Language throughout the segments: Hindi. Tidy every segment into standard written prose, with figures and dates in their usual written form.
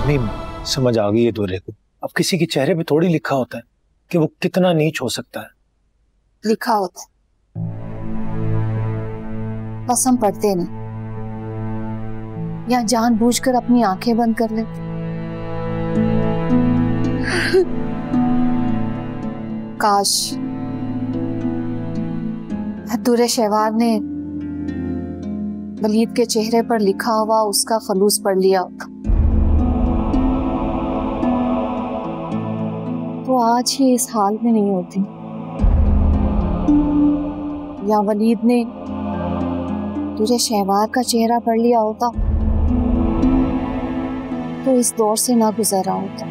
नहीं समझ आ गई है दुर्रे को। अब किसी के चेहरे पे थोड़ी लिखा होता है कि वो कितना नीच हो सकता है। लिखा होता है, बस हम पढ़ते नहीं या जानबूझकर अपनी आंखें बंद कर लेते। काश दुर्रे शहवार ने वलीद के चेहरे पर लिखा हुआ उसका खलूस पढ़ लिया होता, तो आज ही इस हाल में नहीं होती। या वलीद ने तुझे शहवार का चेहरा पढ़ लिया होता तो इस दौर से ना गुजरा होता।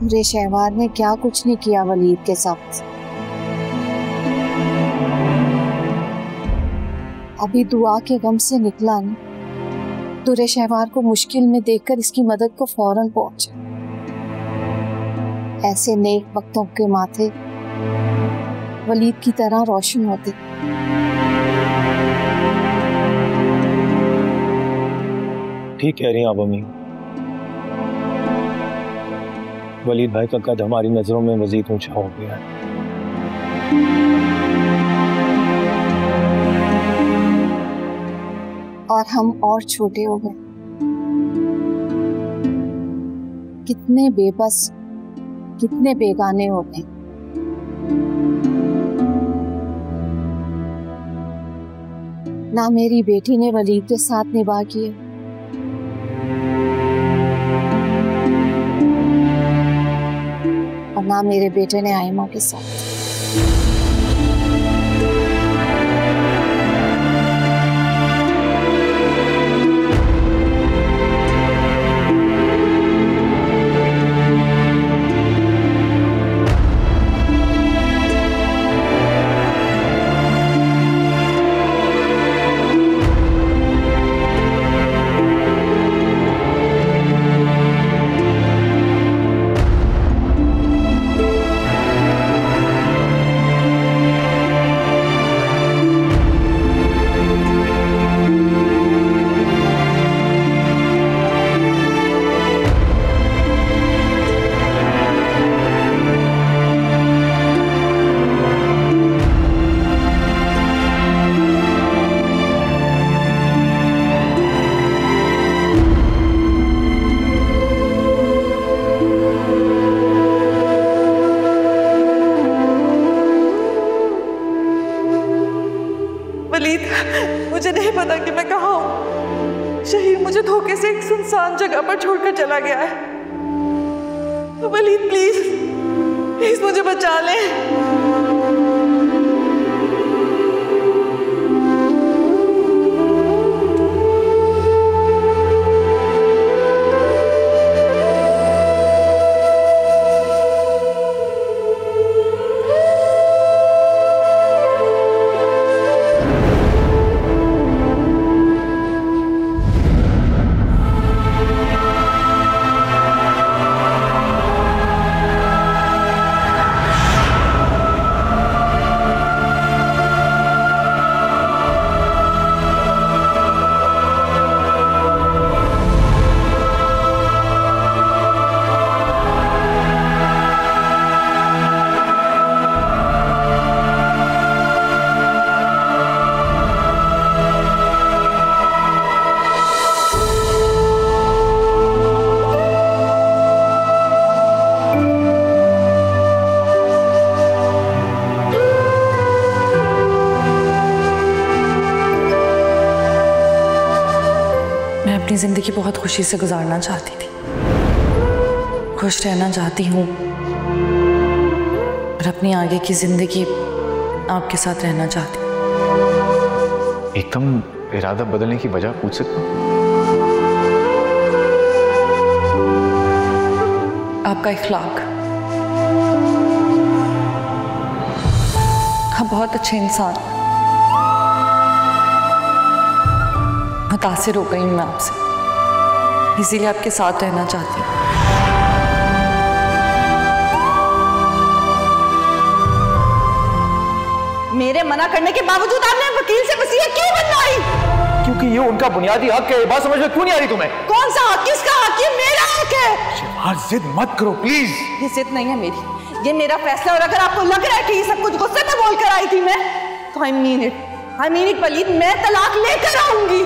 तुझे शहवार ने क्या कुछ नहीं किया वलीद के साथ। अभी दुआ के गम से निकला नहीं, दुर्रे शहवार को मुश्किल में देखकर इसकी मदद को फौरन पहुंचा। ऐसे नेक वक्तों के माथे वलीद की तरह रोशन होते। ठीक कह रही हैं आप अम्मी। वलीद भाई का कद हमारी नजरों में मजीद ऊंचा हो गया है। और हम और छोटे हो गए। कितने बेबस, कितने बेगाने हो गए। ना मेरी बेटी ने वलीद के साथ निभा किए, और ना मेरे बेटे ने आयमा के साथ। मुझे नहीं पता कि मैं कहाँ हूँ। शहीद मुझे धोखे से एक सुनसान जगह पर छोड़कर चला गया है। तो वलीद प्लीज प्लीज मुझे बचा लें। अपनी जिंदगी बहुत खुशी से गुजारना चाहती थी, खुश रहना चाहती हूँ और अपनी आगे की जिंदगी आपके साथ रहना चाहती हूँ। एकदम इरादा बदलने की वजह पूछ सकता हूँ? आपका इखलाक। आप बहुत अच्छे इंसान। मुतासिर हो गई मैं आपसे, इसीलिए आपके साथ रहना चाहती हूँ। मेरे मना करने के बावजूद आपने वकील से वसीयत क्यों बनवाई? क्योंकि ये उनका बुनियादी हक है। बात समझ में क्यों नहीं आ रही तुम्हें? कौन सा हक? किसका हक? ये मेरा हक है। शहबाज जिद मत करो प्लीज। ये जिद नहीं है मेरी, ये मेरा फैसला। और अगर आपको लग रहा है कि ये सब कुछ गुस्से में बोलकर आई थी मैं, तो आई मीन इट वलीद, मैं तलाक लेकर आऊंगी।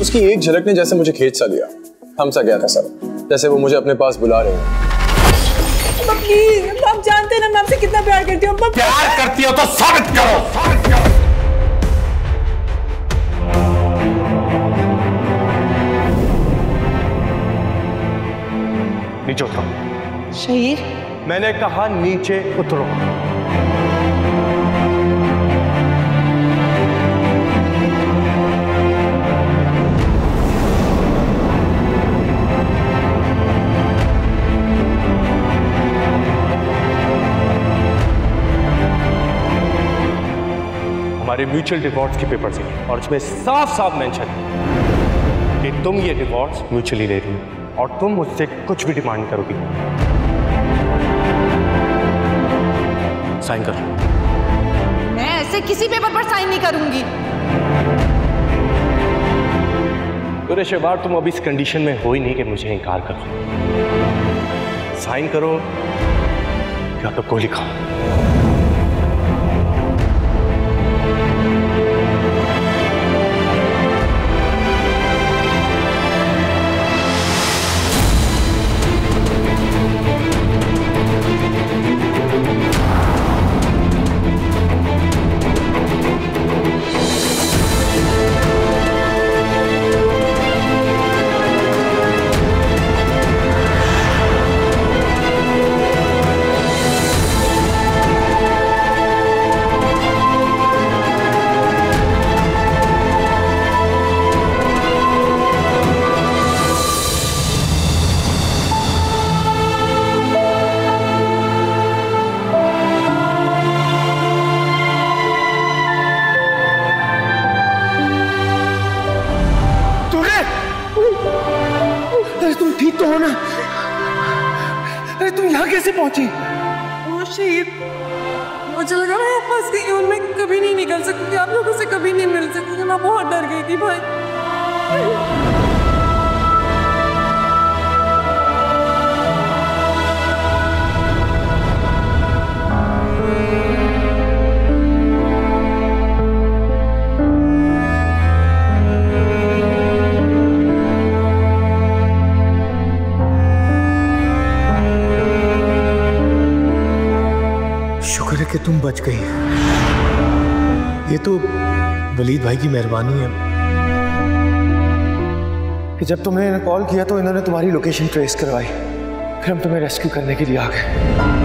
उसकी एक झलक ने जैसे मुझे खींच सा लिया, थम सा गया था सब, जैसे वो मुझे अपने पास बुला रहे हैं। प्लीज, आप जानते हैं ना मैं आपसे कितना प्यार करती हूँ। प्यार करती हो तो साबित करो। नीचे उतरो। शहीर, मैंने कहा नीचे उतरो। हमारे म्यूचुअल डिवोर्स के पेपर्स हैं और उसमें साफ साफ मेंशन है कि तुम ये डिवोर्स म्यूचुअली ले रही हो और तुम मुझसे कुछ भी डिमांड करोगी। साइन करो। मैं ऐसे किसी पेपर पर साइन नहीं करूंगी। तो शहबाज, तुम अब इस कंडीशन में हो ही नहीं कि मुझे इनकार करो। साइन करो या तो गोली खाओ। कैसे पहुंची? वो शहीद, मुझे लगा मैं फंस गई हूँ, मैं कभी नहीं निकल सकती, आप लोगों से कभी नहीं मिल सकती। मैं बहुत डर गई थी भाई। कि तुम बच गई। ये तो वलीद भाई की मेहरबानी है कि जब तुमने कॉल किया तो इन्होंने तुम्हारी लोकेशन ट्रेस करवाई, फिर हम तुम्हें रेस्क्यू करने के लिए आ गए।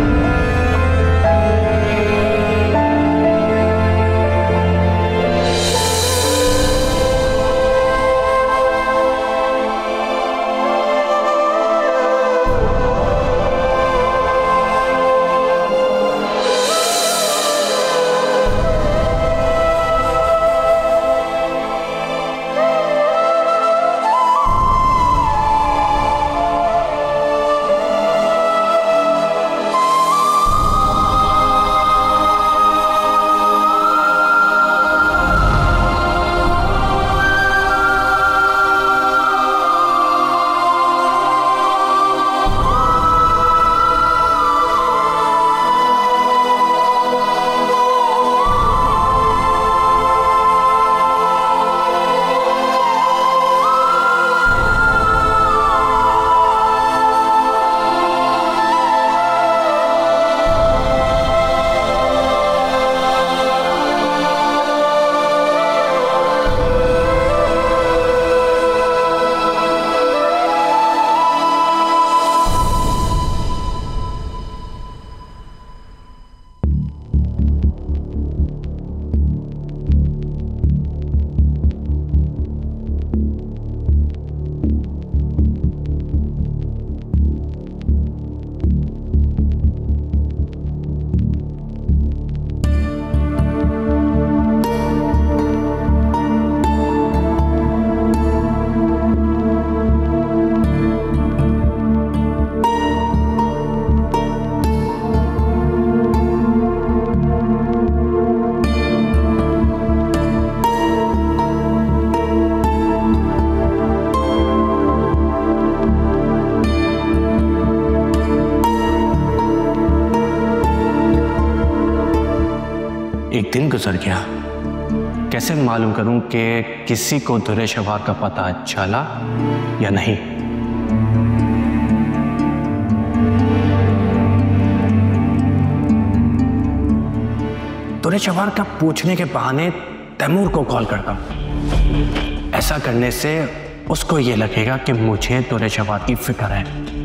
एक दिन गुजर गया, कैसे मालूम करूं कि किसी को दुर्रे शवार का पता चला या नहीं। दुर्रे शवार का पूछने के बहाने तैमूर को कॉल करता। ऐसा करने से उसको ये लगेगा कि मुझे दुर्रे शवार की फिक्र है।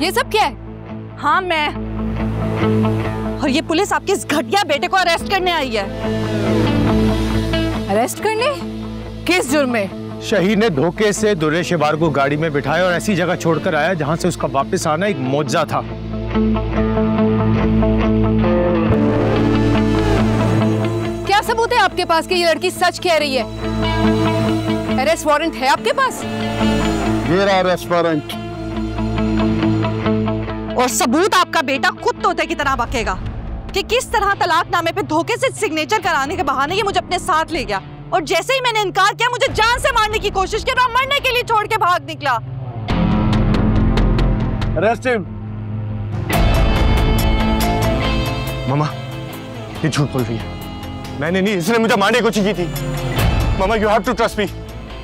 ये सब क्या है? हाँ मैं, और ये पुलिस आपके इस घटिया बेटे को अरेस्ट करने आई है। अरेस्ट करने? किस जुर्म में? शहीद ने धोखे से दुर्रे शवार को गाड़ी में बिठाया और ऐसी जगह छोड़कर आया जहां से उसका वापस आना एक मौजज़ा था। क्या सबूत है आपके पास कि ये लड़की सच कह रही है? अरेस्ट वारंट है आपके पास? मेरा अरेस्ट वारंट। और सबूत आपका बेटा खुद तोते की तरह बकेगा कि किस तरह तलाकनामे पे धोखे से सिग्नेचर कराने के बहाने ये मुझे अपने साथ ले गया, और जैसे ही मैंने इनकार किया मुझे जान से मारने की कोशिश की और मरने के लिए छोड़ के भाग निकला। Arrest him. मामा, ये झूठ बोल रही है। मैंने नहीं, इसने मुझे मारने की कोशिश की थी। मामा, you have to trust me.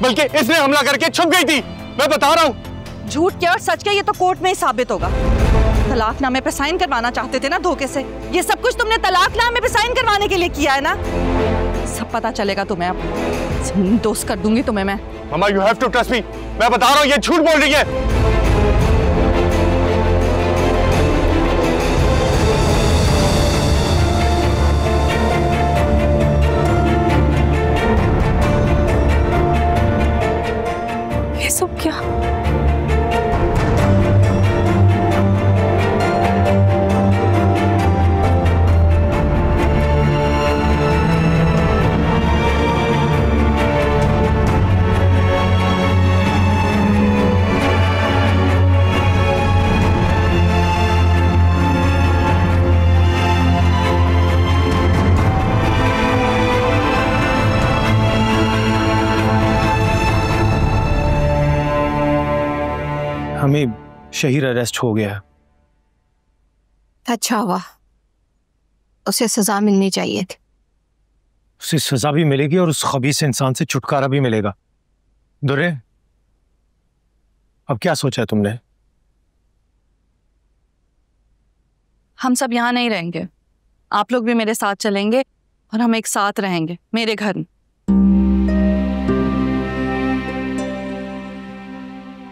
बल्कि इसने हमला करके छुप गई थी, मैं बता रहा हूँ। झूठ क्या और सच क्या ये तो कोर्ट में ही साबित होगा। तलाकनामे पे साइन करवाना चाहते थे ना धोखे से, ये सब कुछ तुमने तलाकनामे पे साइन करवाने के लिए किया है ना। सब पता चलेगा तुम्हें, अब दोस्त कर दूंगी तुम्हें मैं। मामा, you have to trust me. मैं बता रहा हूँ, ये झूठ बोल रही है। ये सब क्या? हमें शहीर अरेस्ट हो गया। अच्छा हुआ, उसे सजा मिलनी चाहिए थी। उसे सजा भी मिलेगी और उस खबीस इंसान से छुटकारा भी मिलेगा। दुर्रे, अब क्या सोचा है तुमने? हम सब यहाँ नहीं रहेंगे, आप लोग भी मेरे साथ चलेंगे और हम एक साथ रहेंगे मेरे घर में।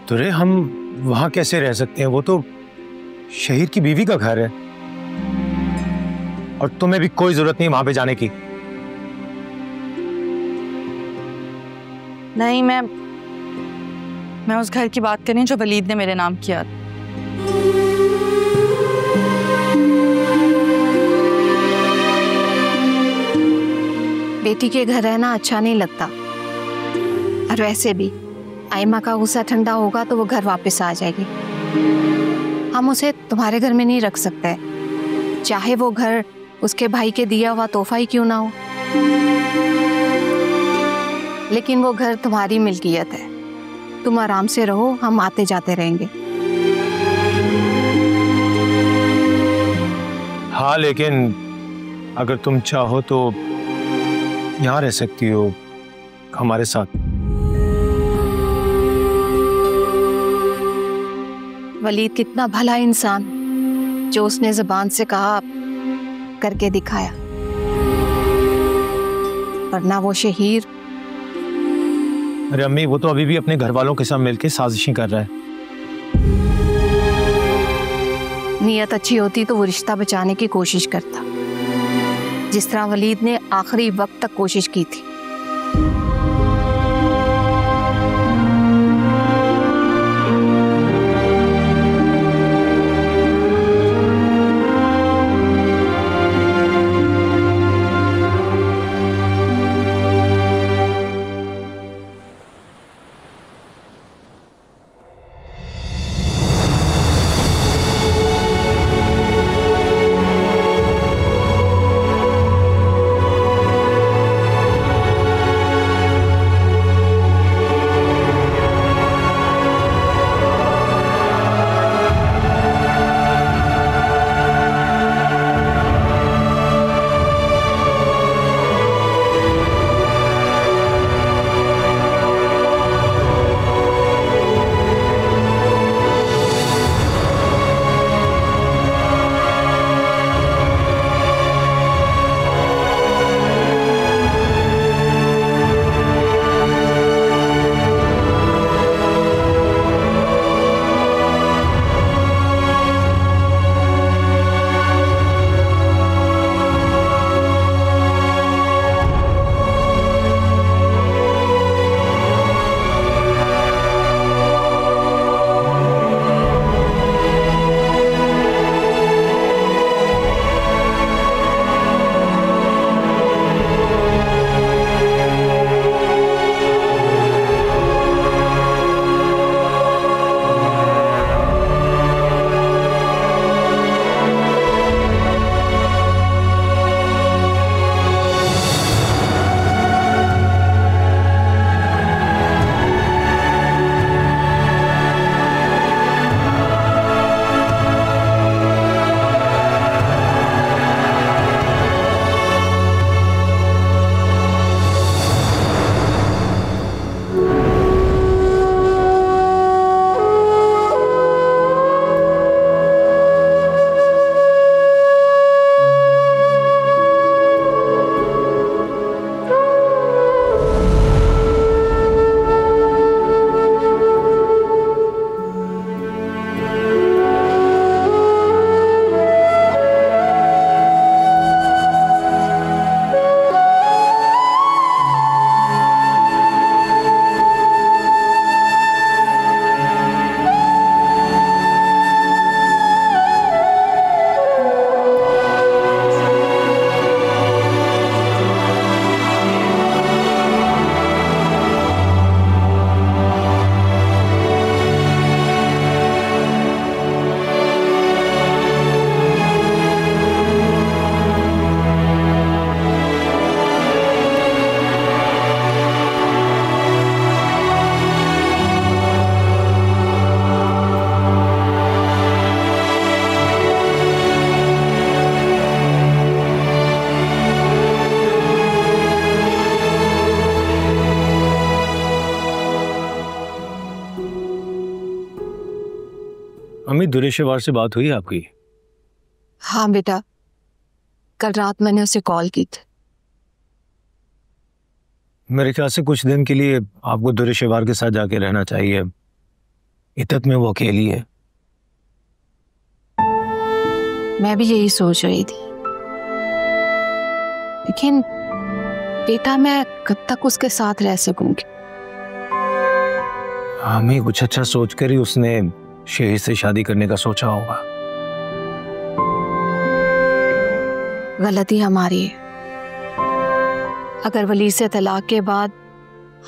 दुर्रे, हम वहां कैसे रह सकते हैं? वो तो शहीद की बीवी का घर है और तुम्हें भी कोई जरूरत नहीं वहां पे जाने की। नहीं, मैं उस घर की बात कर रही हूं जो वलीद ने मेरे नाम किया। बेटी के घर रहना अच्छा नहीं लगता, और वैसे भी आयमा का गुस्सा ठंडा होगा तो वो घर वापस आ जाएगी। हम उसे तुम्हारे घर में नहीं रख सकते, चाहे वो घर उसके भाई के दिया हुआ तोहफा ही क्यों ना हो। लेकिन वो घर तुम्हारी मिल्कियत है। तुम आराम से रहो, हम आते जाते रहेंगे। हाँ, लेकिन अगर तुम चाहो तो यहाँ रह सकती हो हमारे साथ। वलीद कितना भला इंसान, जो उसने जुबान से कहा करके दिखाया, वरना वो शहीर। अरे अम्मी, वो तो अभी भी अपने घर वालों के साथ मिलकर साजिशें कर रहा है। नीयत अच्छी होती तो वो रिश्ता बचाने की कोशिश करता, जिस तरह वलीद ने आखिरी वक्त तक कोशिश की थी। अम्मी, दुरेशवार से बात हुई आपकी? हाँ बेटा, कल रात मैंने उसे कॉल की थी। मेरे ख्याल से कुछ दिन के लिए आपको दुरेशवार के साथ जाके रहना चाहिए। इतत में वो अकेली है। मैं भी यही सोच रही थी, लेकिन बेटा मैं कब तक उसके साथ रह सकूंगी? हमें कुछ अच्छा सोचकर ही उसने शहीद से शादी करने का सोचा होगा। गलती हमारी है। अगर वली से तलाक के बाद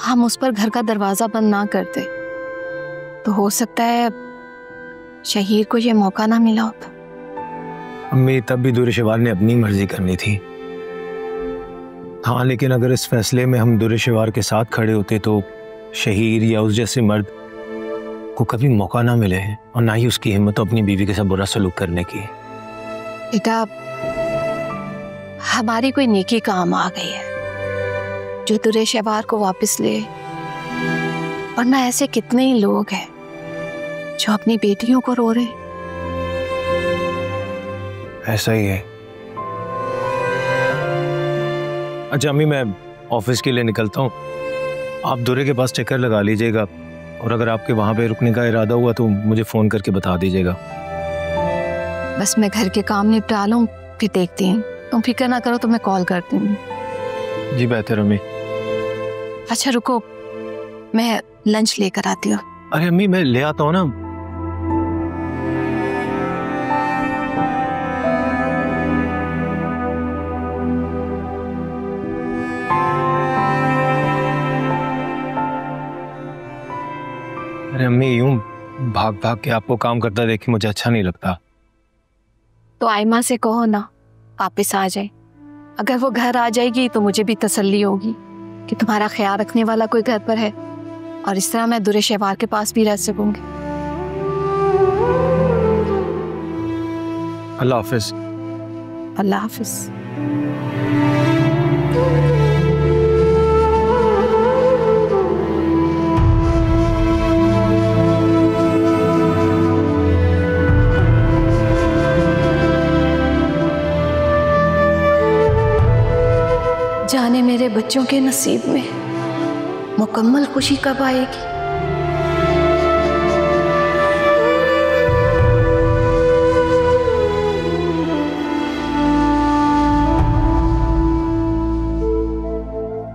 हम उस पर घर का दरवाजा बंद ना करते तो हो सकता है शहीद को यह मौका ना मिला होता। अम्मी, तब भी दुरेशवार ने अपनी मर्जी करनी थी। हाँ, लेकिन अगर इस फैसले में हम दुरेशवार के साथ खड़े होते तो शहीर या उस जैसे मर्द को कभी मौका ना मिले और ना ही उसकी हिम्मत अपनी बीवी के साथ बुरा सलूक करने की। बेटा, हमारी कोई नेकी काम आ गई है जो दुरेशवार को वापस ले, वरना ऐसे कितने ही लोग हैं जो अपनी बेटियों को रो रहे। ऐसा ही है। अच्छा अम्मी, मैं ऑफिस के लिए निकलता हूँ, आप दुरे के पास चक्कर लगा लीजिएगा और अगर आपके वहां पे रुकने का इरादा हुआ तो मुझे फोन करके बता दीजिएगा। बस मैं घर के काम निपटा लूं फिर देखती हूँ, तुम फिक्र ना करो तो मैं कॉल करती हूँ। जी बेहतर अम्मी। अच्छा रुको, मैं लंच लेकर आती हूँ। अरे अम्मी मैं ले आता हूँ ना। अरे अम्मी, यूं भाग भाग के आपको काम करता देख के मुझे अच्छा नहीं लगता। तो आयमा से कहो ना वापस आ जाए। अगर वो घर आ जाएगी तो मुझे भी तसल्ली होगी कि तुम्हारा ख्याल रखने वाला कोई घर पर है, और इस तरह मैं दुरेशवार के पास भी रह सकूंगी। अल्लाह हाफिज। अल्लाह हाफिज। जाने मेरे बच्चों के नसीब में मुकम्मल खुशी कब आएगी।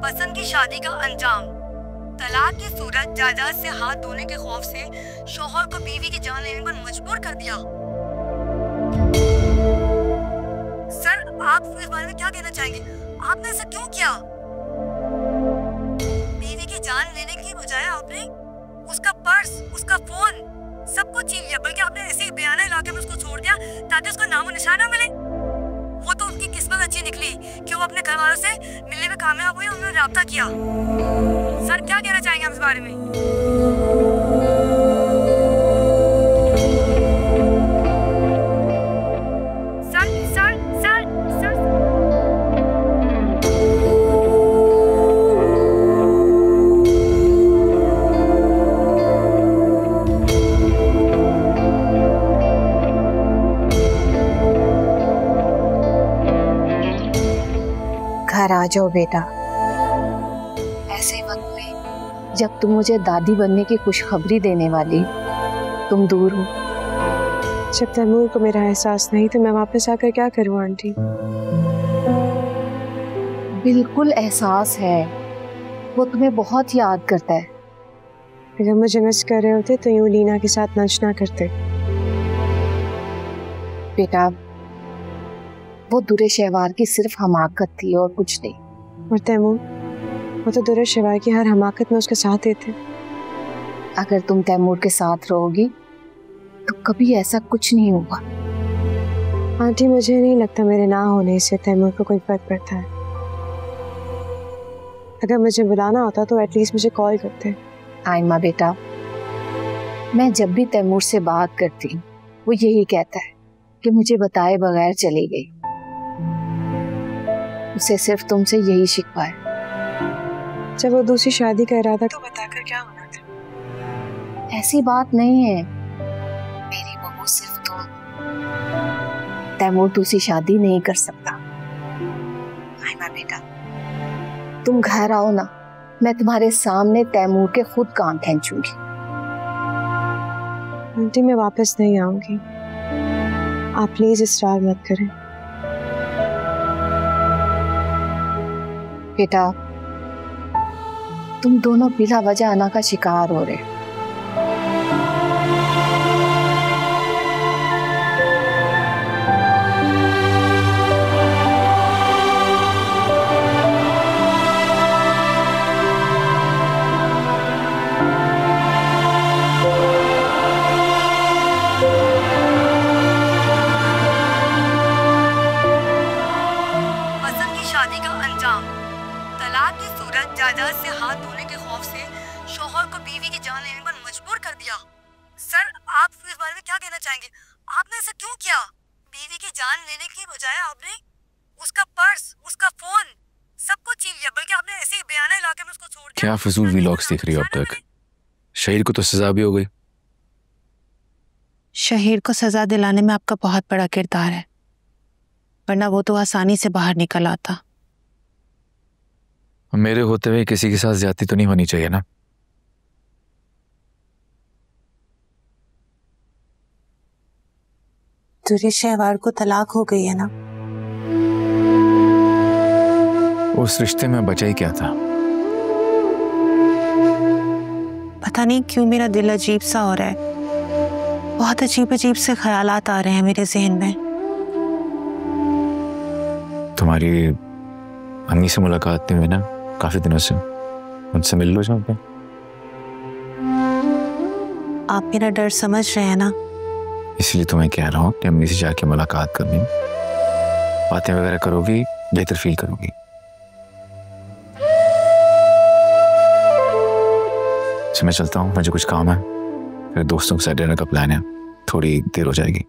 पसंद की शादी का अंजाम, तलाक की सूरत जायदाद से हाथ धोने के खौफ से शौहर को बीवी की जान लेने पर मजबूर कर दिया। सर, आप इस बारे में क्या कहना चाहेंगे? आपने ऐसा क्यों किया? बीवी की जान लेने की बजाय आपने उसका पर्स, उसका फोन, सब कुछ छीन लिया, बल्कि आपने ऐसे ही बेयाना इलाके में उसको छोड़ दिया ताकि उसको नामो निशाना मिले। वो तो उनकी किस्मत अच्छी निकली कि वो अपने घर वालों से मिलने में कामयाब हुई, उन्होंने राब्ता किया। सर, क्या कहना चाहेंगे आप इस बारे में? घर आ जाओ बेटा। ऐसे वक्त में जब तुम मुझे दादी बनने की खुशखबरी देने वाली, तुम दूर हो। जब तैमूर को मेरा एहसास नहीं तो मैं वापस आकर क्या करूं आंटी? बिल्कुल एहसास है, वो तुम्हें बहुत याद करता है। अगर मुझे मिस कर रहे होते तो यूं लीना के साथ लंच ना करते। बेटा, वो दुरेशवार की सिर्फ हमाकत थी और कुछ नहीं। और तैमूर, वो तो दुरेशवार की हर हमाकत में उसके साथ देते। अगर तुम तैमूर के साथ रहोगी तो कभी ऐसा कुछ नहीं होगा। आंटी, मुझे नहीं लगता मेरे ना होने से तैमूर को कोई फर्क पड़ता है। अगर मुझे बुलाना होता तो एटलीस्ट मुझे कॉल करते। आयमा बेटा, मैं जब भी तैमूर से बात करती हूँ वो यही कहता है कि मुझे बताए बगैर चली गई। उसे सिर्फ तुमसे यही शिकवा है। जब वो दूसरी शादी का इरादा तो बताकर क्या होना था? ऐसी बात नहीं है मेरी बहू, सिर्फ तुम। तैमूर दूसरी शादी नहीं कर सकता। आयमा बेटा, तुम घर आओ ना, मैं तुम्हारे सामने तैमूर के खुद कान खींचूंगी। आंटी, मैं वापस नहीं आऊंगी, आप प्लीज इसरार मत करें। बेटा, तुम दोनों बिला वजह अना का शिकार हो रहे हो। बीवी की जान लेने पर मजबूर कर दिया। सर, आप इस बारे में क्या कहना चाहेंगे? आपने ऐसा क्यों किया? बीवी की जान लेने की बजाय आपने उसका पर्स, उसका फोन सब कुछ छीन लिया, बल्कि आपने ऐसे ही बेयाना इलाके में उसको छोड़ दिया। क्या फजूल व्लॉग्स देख रही हो अब तक? शहीर को तो सजा भी हो गई। शहीर को सजा दिलाने में आपका बहुत बड़ा किरदार है, वरना वो तो आसानी से बाहर निकल आता। मेरे होते हुए किसी के साथ ज्यादती तो नहीं होनी चाहिए ना। दुर्य शहवार को तलाक हो गई है ना? उस रिश्ते में बचा ही क्या था? पता नहीं क्यों मेरा दिल अजीब सा हो रहा है। बहुत अजीब अजीब से ख्यालात आ रहे हैं मेरे ज़हन में। तुम्हारी अम्मी से मुलाकात नहीं हुई ना काफी दिनों से, उनसे मिल लो जाके। आप मेरा डर समझ रहे हैं ना? इसलिए तो मैं कह रहा हूँ कि अम्मी से जाके मुलाकात करनी, बातें वगैरह करोगी, बेहतर फील करोगी। अच्छा मैं चलता हूँ, मुझे कुछ काम है, फिर दोस्तों के साथ डिनर का प्लान है, थोड़ी देर हो जाएगी।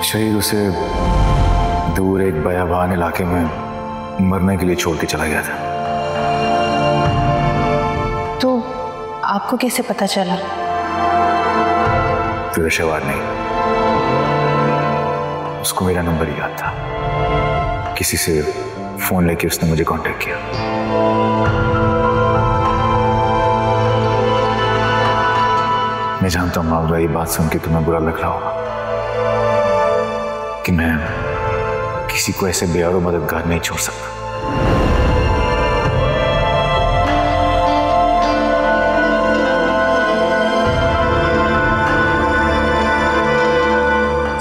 शहीद उसे दूर एक बयाबान इलाके में मरने के लिए छोड़ के चला गया था। तो आपको कैसे पता चला? पेशेवर नहीं, उसको मेरा नंबर याद था, किसी से फोन लेके उसने मुझे कांटेक्ट किया। मैं जानता हूँ मावरा, ये बात सुन के तुम्हें बुरा लग रहा होगा कि मैं किसी को ऐसे बेयारो मददगार नहीं छोड़ सकता।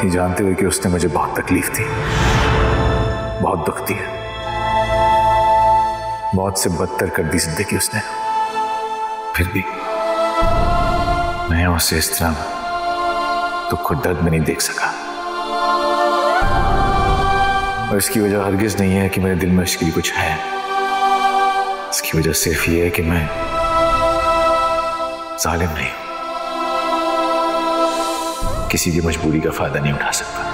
ये जानते हुए कि उसने मुझे बहुत तकलीफ दी, बहुत दुख दिया, मौत से बदतर कर दी जिंदगी उसने, फिर भी मैं उसे इस तरह दुख और दर्द में नहीं देख सका। और इसकी वजह हरगिज नहीं है कि मेरे दिल में इसके लिए कुछ है। इसकी वजह सिर्फ ये है कि मैं जालिम नहीं, किसी की मजबूरी का फायदा नहीं उठा सकता।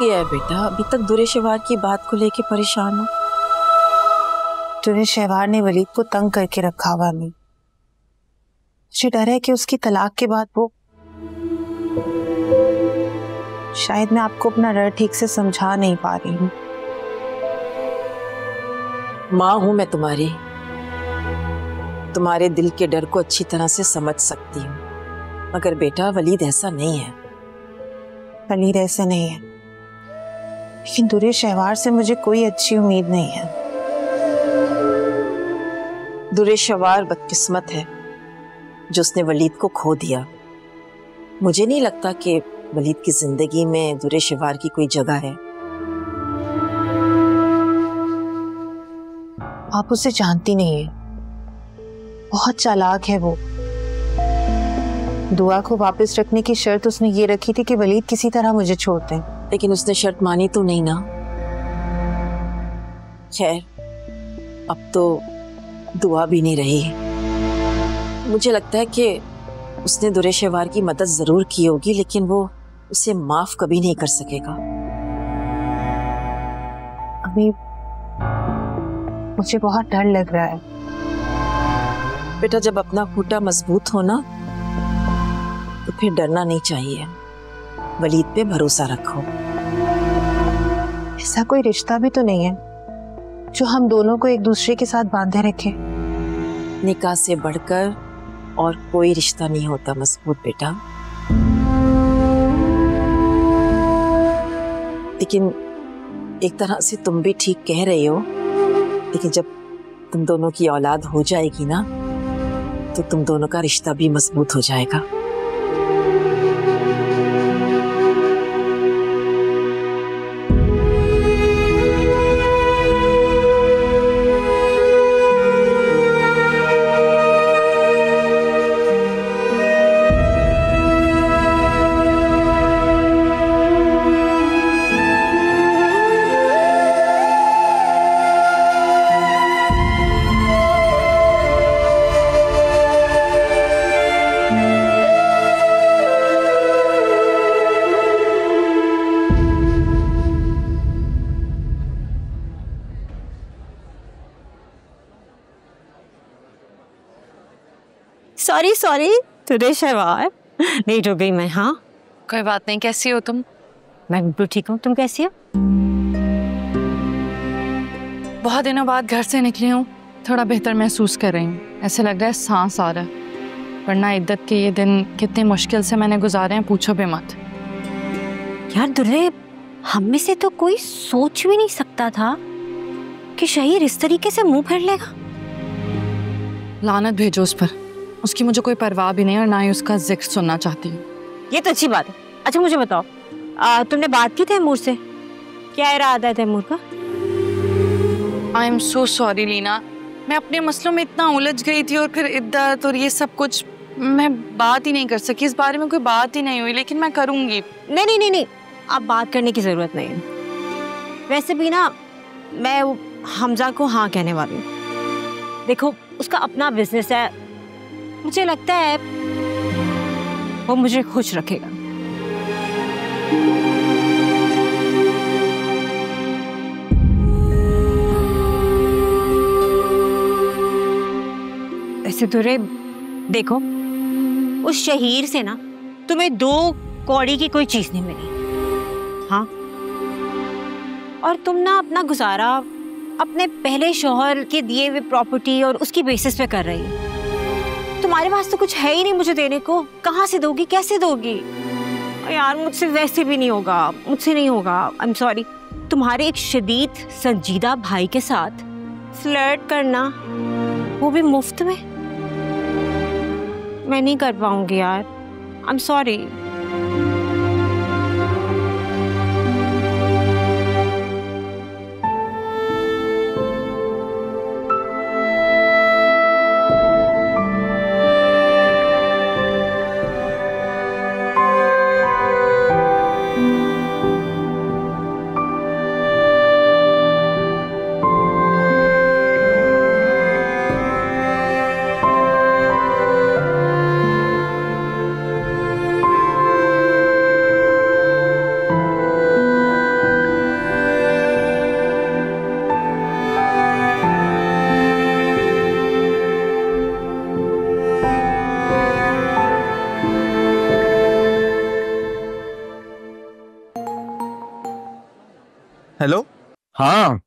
है बेटा, अभी तक दुर्य शहवार की बात को लेके परेशान हो? दुर्य शहवार ने वलीद को तंग करके रखा हुआ। मुझे डर है कि उसकी तलाक के बाद वो, शायद मैं आपको अपना डर ठीक से समझा नहीं पा रही हूँ। माँ हूं मैं तुम्हारी, तुम्हारे दिल के डर को अच्छी तरह से समझ सकती हूँ, मगर बेटा वलीद ऐसा नहीं है। वलीद ऐसा नहीं है, लेकिन दुर्य शहवार से मुझे कोई अच्छी उम्मीद नहीं है। दुर्य शहवार बदकिस्मत है जो उसने वलीद को खो दिया। मुझे नहीं लगता कि वलीद की जिंदगी में दुर्य शहवार की कोई जगह है। आप उसे जानती नहीं है, बहुत चालाक है वो। दुआ को वापस रखने की शर्त उसने ये रखी थी कि वलीद किसी तरह मुझे छोड़ दें, लेकिन उसने शर्त मानी तो नहीं ना। खैर, अब तो दुआ भी नहीं रही। मुझे लगता है कि उसने दुर्य शहवार की मदद जरूर की होगी, लेकिन वो उसे माफ कभी नहीं कर सकेगा। अभी मुझे बहुत डर लग रहा है। बेटा, जब अपना खूंटा मजबूत हो ना तो फिर डरना नहीं चाहिए। वलीद पे भरोसा रखो। ऐसा कोई रिश्ता भी तो नहीं है जो हम दोनों को एक दूसरे के साथ बांधे रखे। निकाह से बढ़कर और कोई रिश्ता नहीं होता मजबूत बेटा। लेकिन एक तरह से तुम भी ठीक कह रही हो, लेकिन जब तुम दोनों की औलाद हो जाएगी ना तो तुम दोनों का रिश्ता भी मजबूत हो जाएगा। Sorry sorry today Shahwar, late हो गई मैं। हाँ कोई बात नहीं, कैसी हो तुम? मैं बिल्कुल ठीक हूँ, तुम कैसी हो? बहुत दिनों बाद घर से निकली हूँ, थोड़ा बेहतर महसूस कर रही हूँ। ऐसे लग रहा है सांस आ रहा है, वरना इद्दत के ये दिन कितनी मुश्किल से मैंने गुजारे हैं, पूछो भी मत। यार दुर्रे, हम में से तो कोई सोच भी नहीं सकता था कि शहीर इस तरीके से मुंह फेर लेगा। लानत भेजो उस पर, उसकी मुझे कोई परवाह भी नहीं और ना ही उसका जिक्र सुनना चाहती हूँ। ये तो अच्छी बात है। अच्छा मुझे बताओ, तुमने बात की तैमूर से? क्या इरादा है तैमूर का? I am so sorry Leena, मैं अपने मसलों में इतना उलझ गई थी और फिर इद्दत और ये सब कुछ, मैं बात ही नहीं कर सकी। इस बारे में कोई बात ही नहीं हुई, लेकिन मैं करूँगी। नहीं नहीं नहीं नहीं, आप बात करने की ज़रूरत नहीं है। वैसे भी ना मैं हमजा को हाँ कहने वाली हूँ। देखो उसका अपना बिजनेस है, मुझे लगता है वो मुझे खुश रखेगा। ऐसे तुरे देखो, उस शहीर से ना तुम्हें 2 कौड़ी की कोई चीज नहीं मिली। हाँ, और तुम ना अपना गुजारा अपने पहले शौहर के दिए हुए प्रॉपर्टी और उसकी बेसिस पे कर रही है। तुम्हारे पास तो कुछ है ही नहीं मुझे देने को, कहाँ से दोगी, कैसे दोगी? यार मुझसे वैसे भी नहीं होगा, मुझसे नहीं होगा। I am sorry. तुम्हारे एक शदीद संजीदा भाई के साथ फ्लर्ट करना, वो भी मुफ्त में, मैं नहीं कर पाऊंगी यार। I am sorry. हेलो। हाँ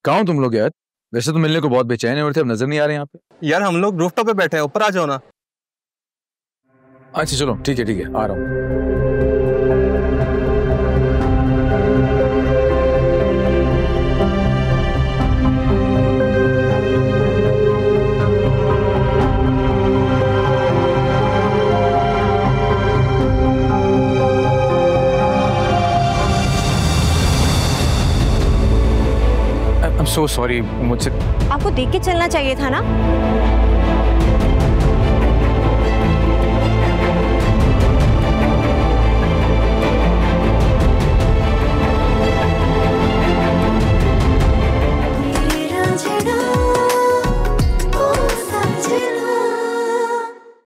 कहाँ हो तुम लोग यार? वैसे तो मिलने को बहुत बेचैन है और थे, अब नजर नहीं आ रहे यहाँ पे। यार हम लोग रूफटॉप पे बैठे हैं, ऊपर आ जाओ ना। अच्छा चलो ठीक है आ रहा हूँ। I'm so sorry, मुझसे आपको देख के चलना चाहिए था ना।